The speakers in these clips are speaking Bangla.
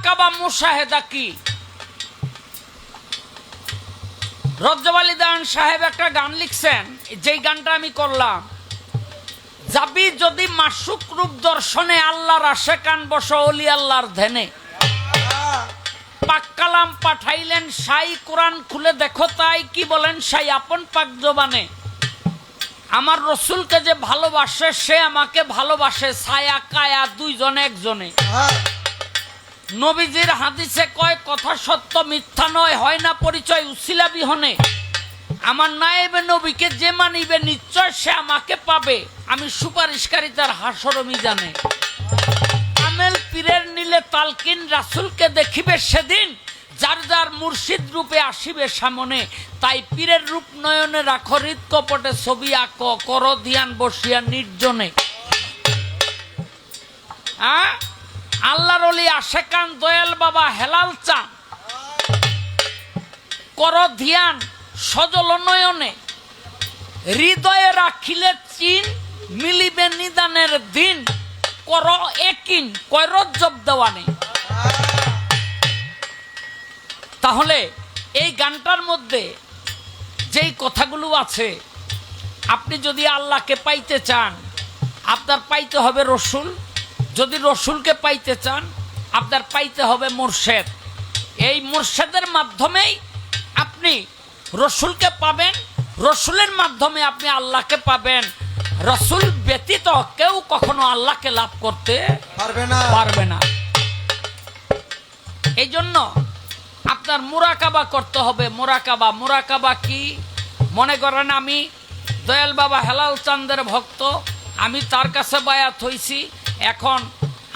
মুরাকাবা মুশাহেদা কি? রজব আলী দান সাহেব একটা গান লিখছেন, যেই গানটা আমি করলাম। যাবি যদি মাসুক রূপ দর্শনে, আল্লাহর আশেকান বস অলি আল্লাহর ধ্যানে। পাক কালাম পাঠাইলেন সাই, কোরআন খুলে দেখো তাই কি বলেন সাই আপন পাক জবানে। আমার রসুলকে যে ভালোবাসে সে আমাকে ভালোবাসে, ছায়া কায়া দুইজনে একজনে। নবীজির হাদিসে কয় কথা সত্য মিথ্যা নয়, হয় না পরিচয় উসিলা বিহনে। আমার নায়েবে নবীকে যে মানিবে নিশ্চয় সে আমাকে পাবে, আমি সুপারিশকারী তার হাসর মিজানে। আমেল পীরের নিলে তালকিন, রাসূলকে দেখিবে সেদিন, যার যার মুর্শিদ রূপে আসিবে সামনে। তাই পীরের রূপ নয়নে রাখো, হৃদ কপটে ছবি আঁকো, করো ধ্যান বসিয়া নির্জনে। আল্লাহর ওলি আশেকান দয়াল বাবা হেলাল চান, করো ধ্যান সজল নয়নে। হৃদয়ে রাখিলে চিন, মিলিবে নিদানের দিন, করো একিন কয় রজ্জব দেওয়ানে। তাহলে এই গানটার মধ্যে যেই কথাগুলো আছে, আপনি যদি আল্লাহকে পাইতে চান আপনার পাইতে হবে রসুল, যদি রসুলকে পাইতে চান আপনার পাইতে হবে মুর্শেদ। এই মুর্শেদের মাধ্যমেই আপনি রসুলকে পাবেন, রসুলের মাধ্যমে আপনি আল্লাহকে পাবেন। রসুল ব্যতীত কেউ কখনো আল্লাহকে লাভ করতে পারবে না। এই জন্য আপনার মুরাকাবা করতে হবে। মুরাকাবা কি? মনে করেন আমি দয়াল বাবা হেলাল চাঁদের ভক্ত, আমি তার কাছে বায়াত হইছি। এখন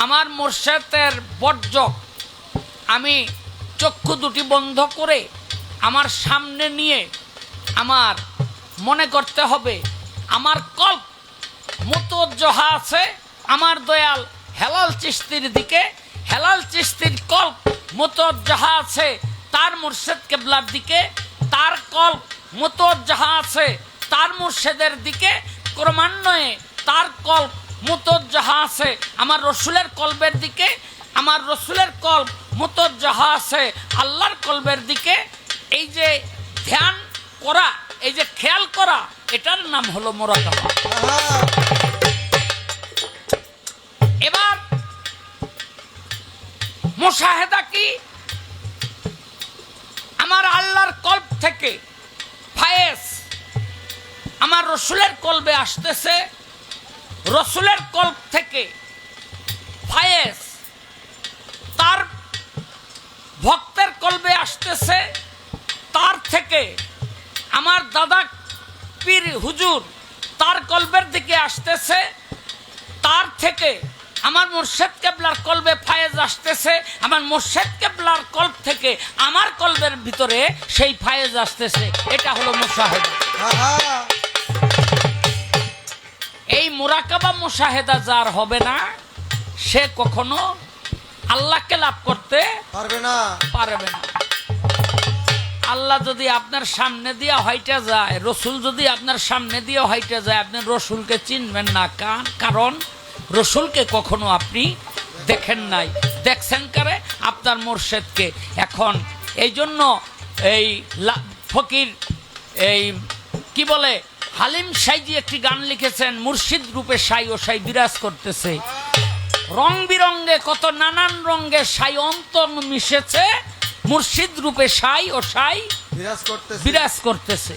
আমার মুর্শেদের বর্জক আমি চক্ষু দুটি বন্ধ করে আমার সামনে নিয়ে আমার মনে করতে হবে আমার কল্প মুতওয়াজ্জহা আছে আমার দয়াল হেলাল চিশতির দিকে, হেলাল চিশতির কল্প মুতওয়াজ্জহা আছে তার মুর্শেদ কিবলার দিকে, তার কল্প মুতওয়াজ্জহা আছে তার মুর্শেদের দিকে। ক্রমান্বয়ে তার কল্প মুতওয়াজ্জহা আছে আমার রসুলের কল্পের দিকে, আমার রসুলের কল্প মুতওয়াজ্জহা আছে আল্লাহর কল্পের দিকে। এই যে ধ্যান করা, এই যে খেয়াল করা, এটার নাম হলো মুরাকাবা। এবার মুশাহেদা কি? আমার আল্লাহর কল্প থেকে ফায়েজ আমার রসুলের কল্পে আসতেছে, রসুলের কল্প থেকে ফায়েজ তার ভক্তের কল্পে আসতেছে, তার থেকে আমার দাদা পীর হুজুর তার কল্পের দিকে আসতেছে, তার থেকে আমার মুর্শেদ কেবলার কল্পে ফায়েজ আসতেছে, আমার মুর্শেদ কেবলার কল্প থেকে আমার কল্পের ভিতরে সেই ফায়েজ আসতেছে। এটা হলো মুশাহেদা। এই মুরাকাবা মুশাহেদা যার হবে না সে কখনো আল্লাহকে লাভ করতে পারবে না। আল্লাহ যদি আপনার সামনে দিয়ে হইটা যায়, রসুল যদি আপনার সামনে দিয়ে হইটা যায়, আপনি রসুলকে চিনবেন না। কারণ রসুলকে কখনো আপনি দেখেন নাই, দেখছেন কারে? আপনার মুর্শেদকে। এখন এই জন্য এই ফকির এই কি বলে হালিম সাইজি একটি গান লিখেছেন, মুর্শিদ রূপে সাই ও সাই বিরাজ করতেছে, রং বিরঙ্গে কত নানান রঙ্গে সাই অন্তর মিশেছে, মুর্শিদ রূপে সাই ও সাই বিরাজ করতেছে।